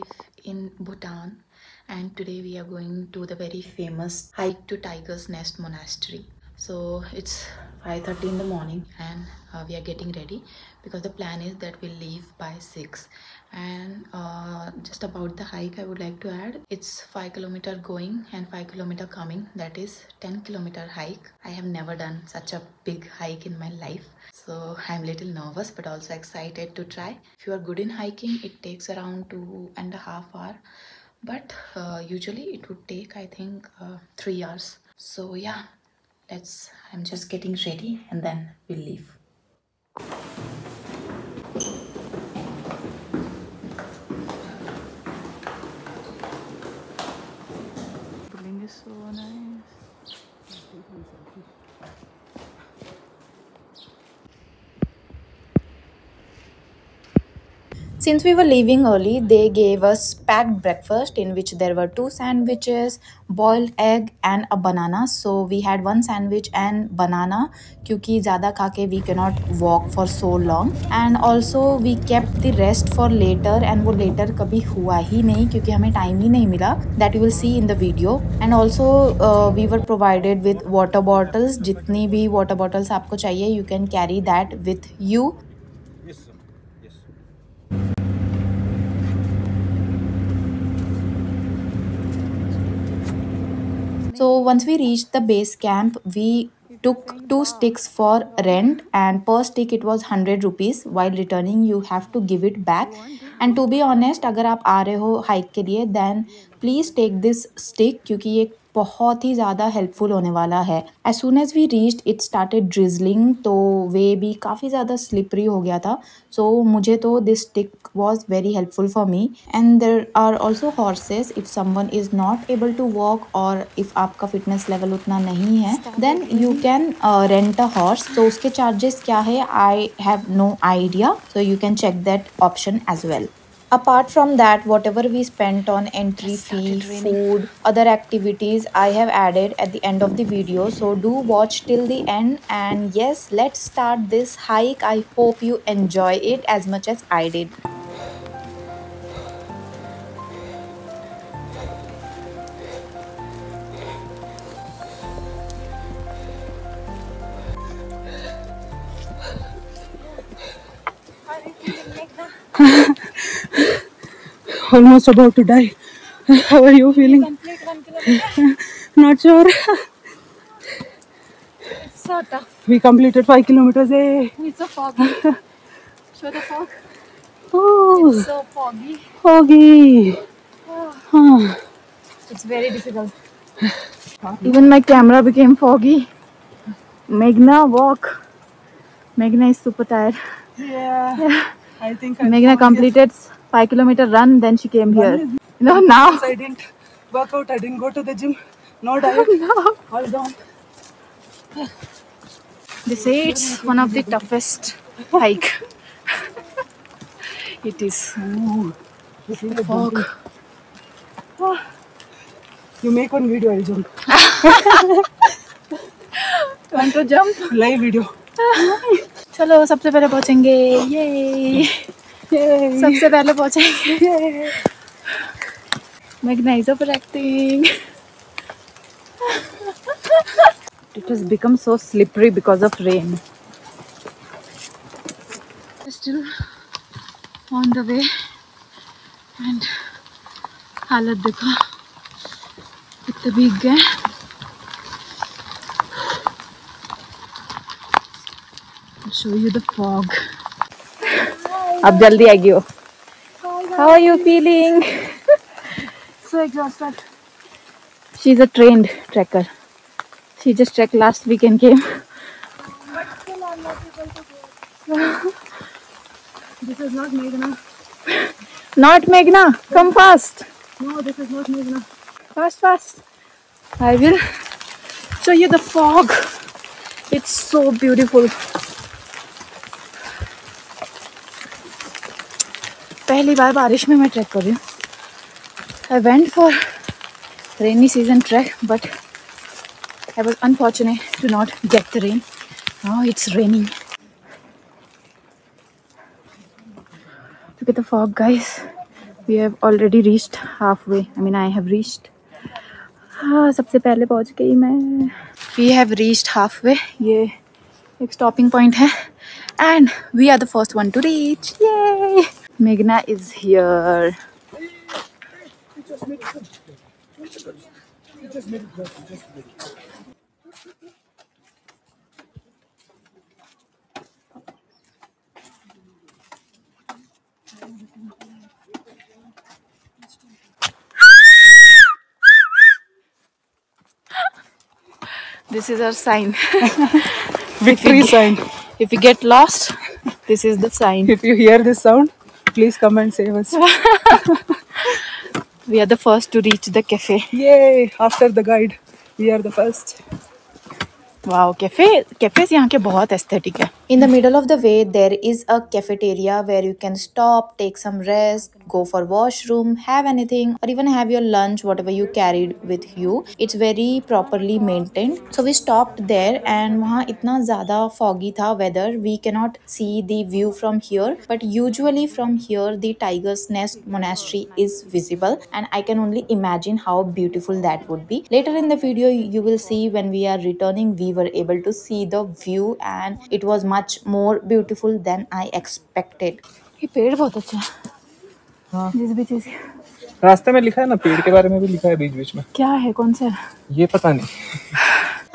live in Bhutan, and today we are going to the very famous Hike to Tiger's Nest Monastery. So it's 5:30 in the morning, and we are getting ready because the plan is that we'll leave by 6. And just about the hike, I would like to add, it's 5 kilometer going and 5 kilometer coming. That is 10 kilometer hike. I have never done such a big hike in my life, so I'm a little nervous but also excited to try. If you are good in hiking, it takes around 2.5 hours, but usually it would take, I think, 3 hours. So yeah, I'm just getting ready and then we'll leave. The building is so nice. Since we were leaving early, they gave us packed breakfast in which there were 2 sandwiches, boiled egg, and a banana. So we had one sandwich and banana क्योंकि ज़्यादा खा के we cannot walk for so long. And also we kept the rest for later, and वो later कभी हुआ ही नहीं क्योंकि हमें time ही नहीं मिला. That you will see in the video. And also we were provided with water bottles. जितनी भी water bottles आपको चाहिए, you can carry that with you. Yes, sir. Yes. So once we reached the base camp, we took 2 sticks for rent, and per stick it was 100 rupees. While returning, you have to give it back. And to be honest, अगर आप आ रहे हो hike के लिए, then please take this stick क्योंकि ये बहुत ही ज़्यादा हेल्पफुल होने वाला है. As soon as we reached, it started drizzling, तो वे भी काफ़ी ज़्यादा slippery हो गया था. So मुझे तो this stick was very helpful for me. And there are also horses if someone is not able to walk, or if आपका fitness level उतना नहीं है, then you can rent a horse. So उसके charges क्या है, I have no idea. So you can check that option as well. Apart from that, whatever we spent on entry fee, food, other activities, I have added at the end of the video. So do watch till the end. And yes, let's start this hike. I hope you enjoy it as much as I did. Almost about to die. How are you feeling? Complete 1 kilometer. Not sure. It's so tough. We completed 5 kilometers. Eh? It's so foggy. Show the fog. Oh, It's so foggy. foggy. Oh, it's very difficult. Even my camera became foggy. Meghna, walk. Meghna is super tired. Yeah. I think Meghna completed 5 kilometer run, then she came here. No, now. I didn't work out. I didn't go to the gym. No diet. No. All gone. They say it's one of the toughest hike. It is. Ooh, this is a Fog. You make one video, I'll jump. Want to jump? Live video. चलो सबसे पहले पहुंचेंगे. Yay! सबसे पहले पहुंचेंगे. Meghna is overacting. It has become so slippery because of rain. Still on the way, and हालत देखो कितने भीग गए. I'll show you the fog. अब जल्दी आएगी वो. How are you feeling? So exhausted. She's a trained trekker. She just trekked last week and came. But still I'm not able to go. This is not Meghna. Not Meghna. Come fast. No, this is not Meghna. Fast, fast. I will show you the fog. It's so beautiful. पहली बार बारिश में मैं track कर रही हूँ. I went for rainy season trek, but I was unfortunate to not get the rain. Now it's raining. Look at the fog, guys. We have already reached halfway. I mean, I have reached. हाँ सबसे पहले पहुंच गई मैं. We have reached halfway. ये एक stopping point है. And we are the first one to reach. Yay! Meghna is here. This is our sign. Victory sign. If we get lost, this is the sign. If you hear this sound, please come and save us. We are the first to reach the cafe. Yay! After the guide, we are the first. Wow, cafes यहाँ के बहुत aesthetic है. In the middle of the way, there is a cafeteria where you can stop, take some rest, go for washroom, have anything, or even have your lunch, whatever you carried with you. It's very properly maintained. So we stopped there, and वहाँ इतना ज़्यादा foggy था weather, we cannot see the view from here. But usually from here, the Tiger's Nest Monastery is visible, and I can only imagine how beautiful that would be. Later in the video, you will see when we are returning, we were able to see the view, and it was much more beautiful than I expected. ये पेड़ बहुत अच्छा है. हाँ. जिस भी चीज रास्ते में लिखा है ना, पेड़ के बारे में भी लिखा है बीच बीच में. क्या है, कौन सा है? ये पता नहीं.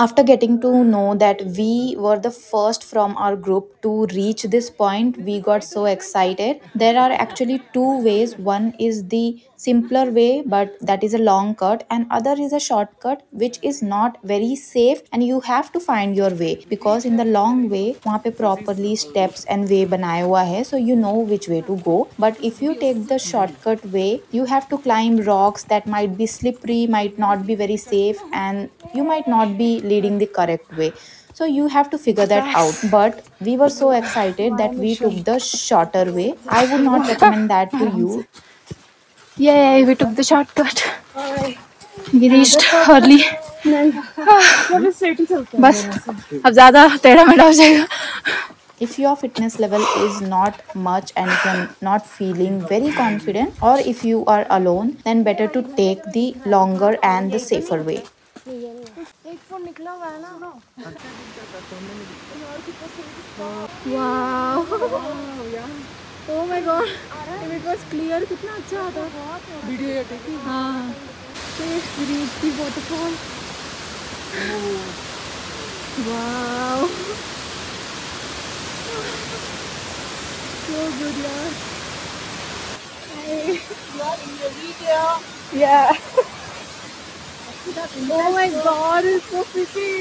After getting to know that we were the first from our group to reach this point, we got so excited. There are actually two ways. One is the simpler way, but that is a long cut, and other is a shortcut which is not very safe, and you have to find your way because in the long way वहाँ पे properly steps and way बनाया हुआ है, so you know which way to go. But if you take the shortcut way, you have to climb rocks that might be slippery, might not be very safe, and you might not be leading the correct way. So you have to figure that out. But we were so excited that we took the shorter way. I would not recommend that to you. Yay, we took the shortcut. We reached early. बस अब ज़्यादा टेढ़ा मेढ़ा हो जाएगा. If your fitness level is not much and if you're not feeling very confident, or if you are alone, then better to take the longer and the safer way. एक phone निकला हुआ है ना. Wow. Oh my god. If it was clear कितना अच्छा आता. Video ये ठीक है. हाँ. We reached the waterfall. Wow. So good, yaar. You are in the video. Yeah. Oh my god, it's so pretty.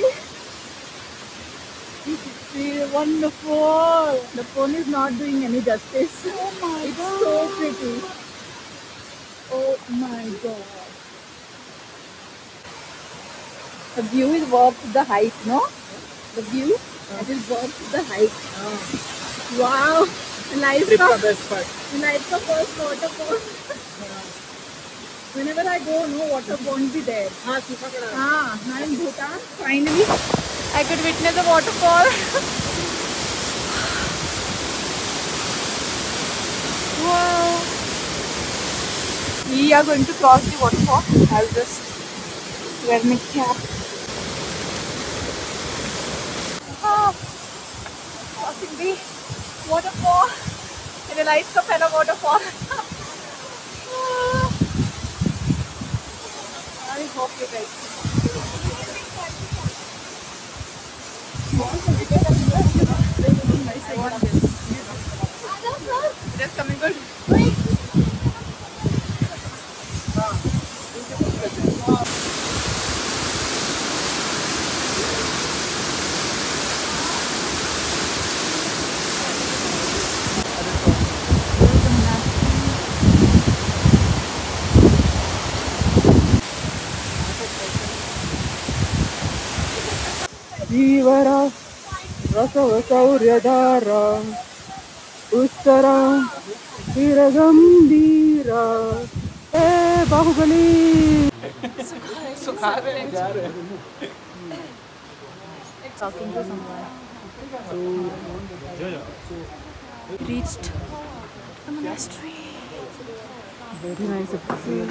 This is wonderful. The phone is not doing any justice. Oh my god. It's so pretty. Oh my god. The view is worth the hike, no? The view it is worth the hike. Wow. Nice. Trip का best part. Nice the first waterfall. Whenever I go, no water won't be there. हाँ सूखा पड़ा. Now in Bhutan, finally, I could witness a waterfall. Wow. We are going to cross the waterfall. I'll just wear my cap. Crossing the waterfall in a nice Capella waterfall. I hope you guys. Just coming good. ಧೀವರ ರಸವಸೌರ್ಯಧಾರ ಉತ್ತರ वीरगंभीर ए बाहुबली सुखा रहे जा रहे Talking to someone. Reached the monastery. Very nice episode.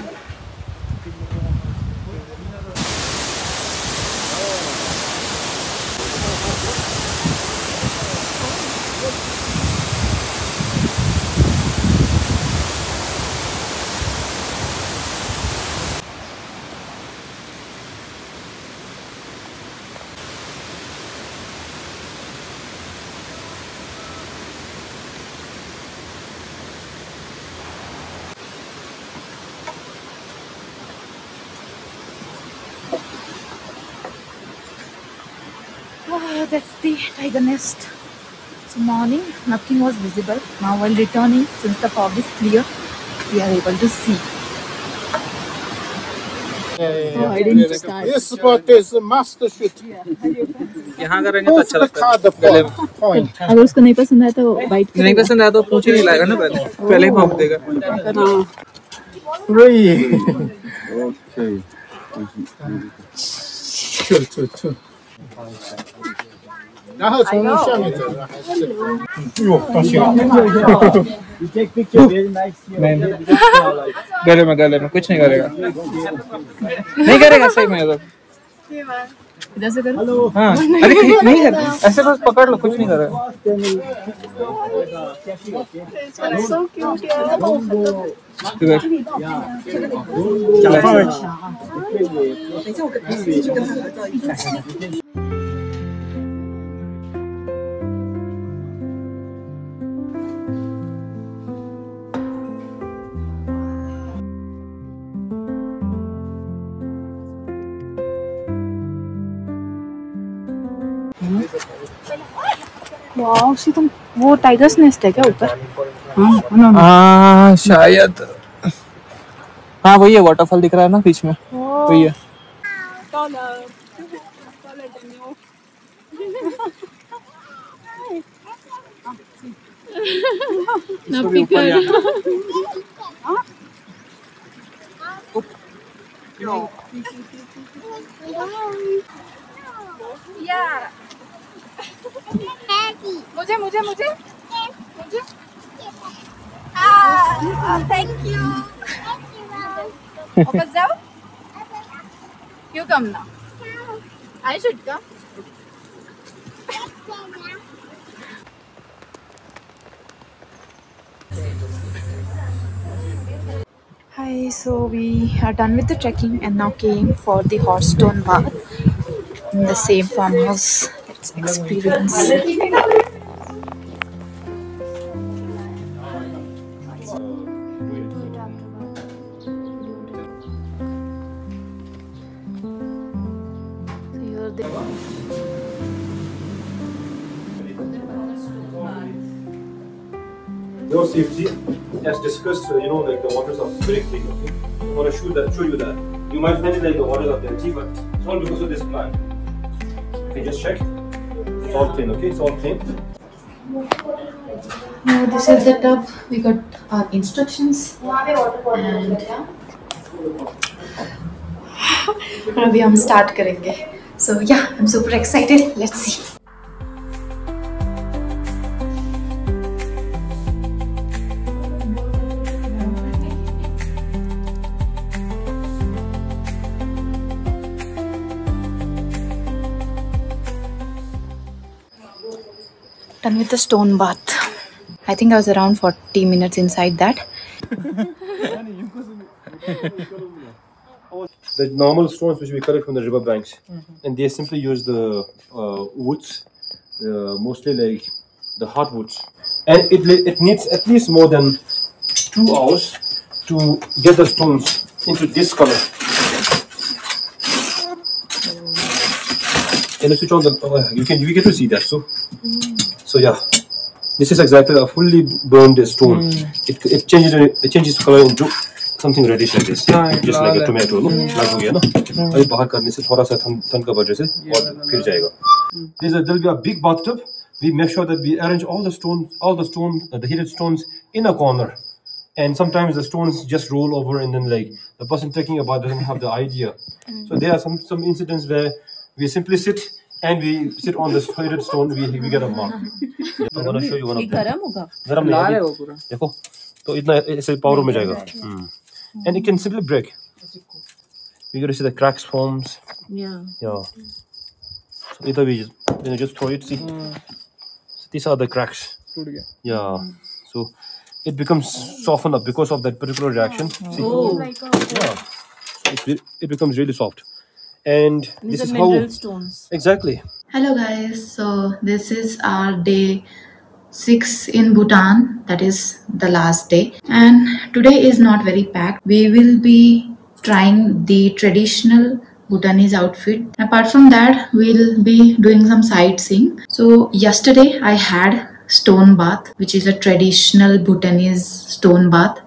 Oh, that's the tiger nest. So morning, nothing was visible. Now while returning, since the fog is clear, we are able to see. Oh, I didn't start. This spot is a master shoot. यहाँ करेंगे तो अच्छा लगता है। The point. अगर उसको नहीं पसंद आया तो बाइट नहीं पसंद आया तो पूछ ही नहीं लाएगा ना पहले ही भौंक देगा। Okay. Chill. Daha sonra şey yapacağız. Yok, taşıyalım. You take picture very nice here. गले में कुछ नहीं करेगा। नहीं करेगा सही में तो। इधर से करो। हाँ अरे नहीं कर ऐसे बस पकड़ लो कुछ नहीं करेगा। So cute, yeah. वाओ, सी तुम वो टाइगर्स नेस्ट है क्या ऊपर? हाँ शायद हाँ वही है वाटरफॉल दिख रहा है ना बीच में वही है। मुझे थैंक यू। वापस जाओ। क्यों कम ना? I should come. Hi, so we are done with the trekking and now came for the hot stone bath in the same farmhouse. Let's experience. Your safety, as discussed, like the waters are very clean. Okay, I want to show you that. You might find it like the waters are dirty, but it's all because of this plant. Okay, just check. It's all clean. Okay, it's all clean. Now this is the tub. We got our instructions and अभी हम start करेंगे. So yeah, I'm super excited. Let's see. Done with the stone bath. I think I was around 40 minutes inside that. The normal stones which we collect from the river banks, and they simply use the woods, mostly like the hardwoods, and it needs at least more than 2 hours to get the stones into this color. Can you switch on the? We get to see that. So yeah, this is exactly a fully burned stone. It changes color into something reddish like this, just like a tomato. No, like हो गया ना? अभी बाहर करने से थोड़ा सा ठंड का वजह से और फिर जाएगा. There'll be a big bathtub. We make sure that we arrange all the heated stones in a corner. And sometimes the stones just roll over, and then like the person taking a bath doesn't have the idea. So there are some incidents where we simply sit and we sit on the heated stone. We get a mark. I'm gonna show you one of them. गरम होगा. गरम नहीं है. देखो तो इतना ऐसे power में जाएगा. and it can simply break. You're gonna see the cracks forms. Yeah. Yeah. So either we just throw it. See, so these are the cracks. Yeah. So it becomes softened up because of that particular reaction. See? Yeah. It becomes really soft, and this is how mineral stones. exactly. Hello guys, so this is our day 6 in Bhutan, that is the last day, and today is not very packed. We will be trying the traditional Bhutanese outfit. Apart from that, we'll be doing some sightseeing. So yesterday I had stone bath, which is a traditional Bhutanese stone bath,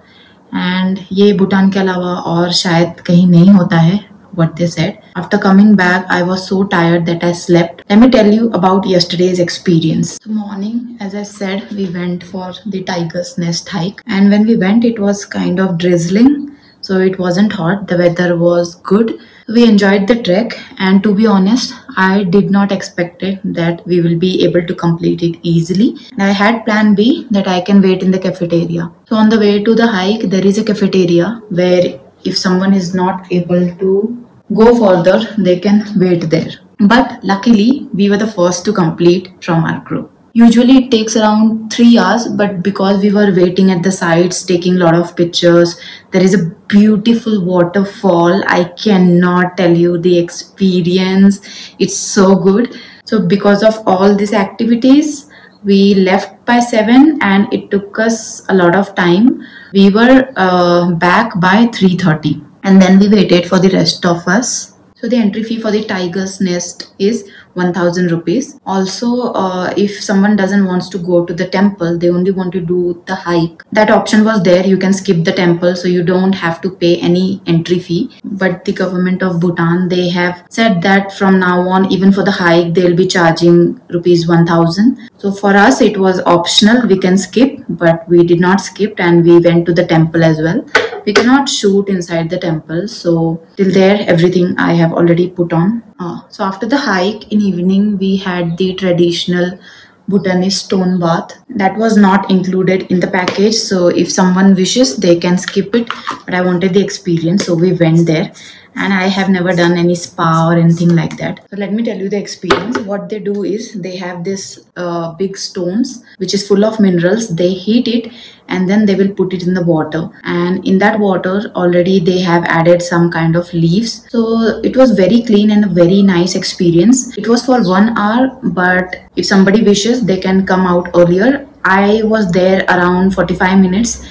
and ये भूटान के अलावा और शायद कहीं नहीं होता है, what they said. After coming back, I was so tired that I slept. Let me tell you about yesterday's experience. So morning, as I said, we went for the Tiger's Nest hike, and when we went, it was kind of drizzling, so it wasn't hot. The weather was good. We enjoyed the trek, and to be honest, I did not expect it that we will be able to complete it easily. And I had plan B that I can wait in the cafeteria. So on the way to the hike, there is a cafeteria where if someone is not able to go further, they can wait there. But luckily, we were the first to complete from our group. Usually it takes around 3 hours, but because we were waiting at the sites, taking a lot of pictures, there is a beautiful waterfall. I cannot tell you the experience. It's so good. So because of all these activities, we left by 7 and it took us a lot of time. We were back by 3:30 and then we waited for the rest of us. So the entry fee for the Tiger's Nest is 1000 rupees. Also, if someone doesn't wants to go to the temple, they only want to do the hike, that option was there. You can skip the temple, so you don't have to pay any entry fee. But the government of Bhutan, they have said that from now on, even for the hike, they'll be charging rupees 1000. So for us, it was optional. We can skip, but we did not skip and we went to the temple as well. We cannot shoot inside the temple, so till there everything I have already put on. So after the hike in evening, we had the traditional Bhutanese stone bath. That was not included in the package, so if someone wishes, they can skip it. But I wanted the experience, so we went there. And I have never done any spa or anything like that. So let me tell you the experience. What they do is they have this big stones which is full of minerals. They heat it and then they will put it in the water, and in that water already they have added some kind of leaves. So it was very clean and a very nice experience. It was for 1 hour, but if somebody wishes, they can come out earlier. I was there around 45 minutes.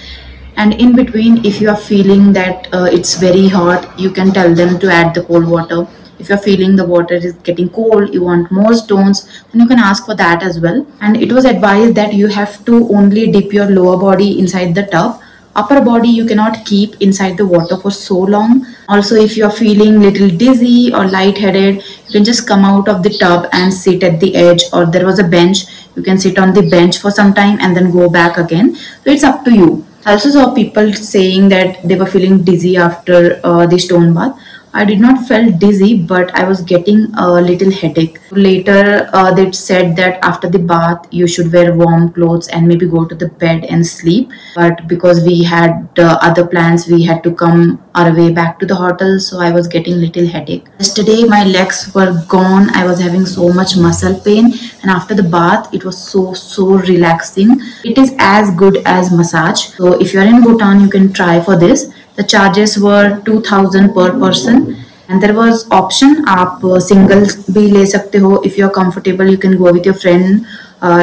And in between, if you are feeling that it's very hot, you can tell them to add the cold water. If you're feeling the water is getting cold, you want more stones, then you can ask for that as well. And it was advised that you have to only dip your lower body inside the tub. Upper body you cannot keep inside the water for so long. Also, if you're feeling little dizzy or lightheaded, you can just come out of the tub and sit at the edge, or there was a bench. You can sit on the bench for some time and then go back again. So it's up to you. I also saw people saying that they were feeling dizzy after the stone bath. I did not feel dizzy, but I was getting a little headache. Later, they said that after the bath, you should wear warm clothes and maybe go to the bed and sleep. But because we had other plans, we had to come our way back to the hotel, so I was getting little headache. Yesterday, my legs were gone. I was having so much muscle pain, and after the bath, it was so relaxing. It is as good as massage. So if you are in Bhutan, you can try for this. The charges were 2000 per person, and there was option आप single भी ले सकते हो. If you are comfortable, you can go with your friend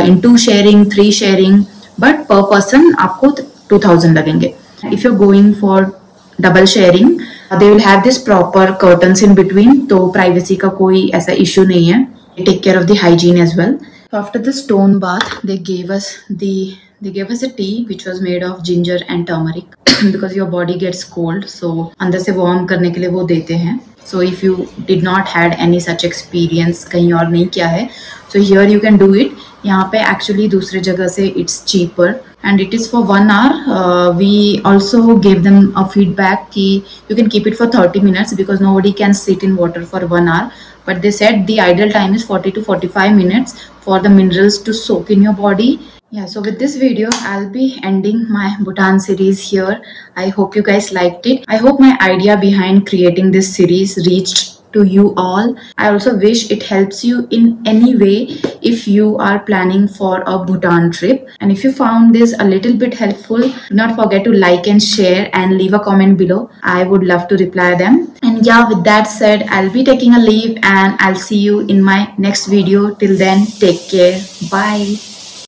in 2 sharing, 3 sharing, but per person आपको 2000 लगेंगे. If you're going for double sharing, they will have this proper curtains in between, तो privacy का कोई ऐसा issue नहीं है. They take care of the hygiene as well. So after the stone bath, they gave us a tea which was made of ginger and turmeric because your body gets cold, so अंदर से warm करने के लिए वो देते हैं. So if you did not had any such experience, कहीं और नहीं किया है, so here you can do it. यहाँ पे actually दूसरे जगह से it's cheaper and it is for 1 hour. We also gave them a feedback कि you can keep it for 30 minutes because nobody can sit in water for 1 hour. But they said the ideal time is 40 to 45 minutes for the minerals to soak in your body Yeah, so with this video, I'll be ending my Bhutan series here. I hope you guys liked it. I hope my idea behind creating this series reached to you all. I also wish it helps you in any way if you are planning for a Bhutan trip. And if you found this a little bit helpful, do not forget to like and share and leave a comment below. I would love to reply them. And yeah, with that said, I'll be taking a leave and I'll see you in my next video. Till then, take care. Bye.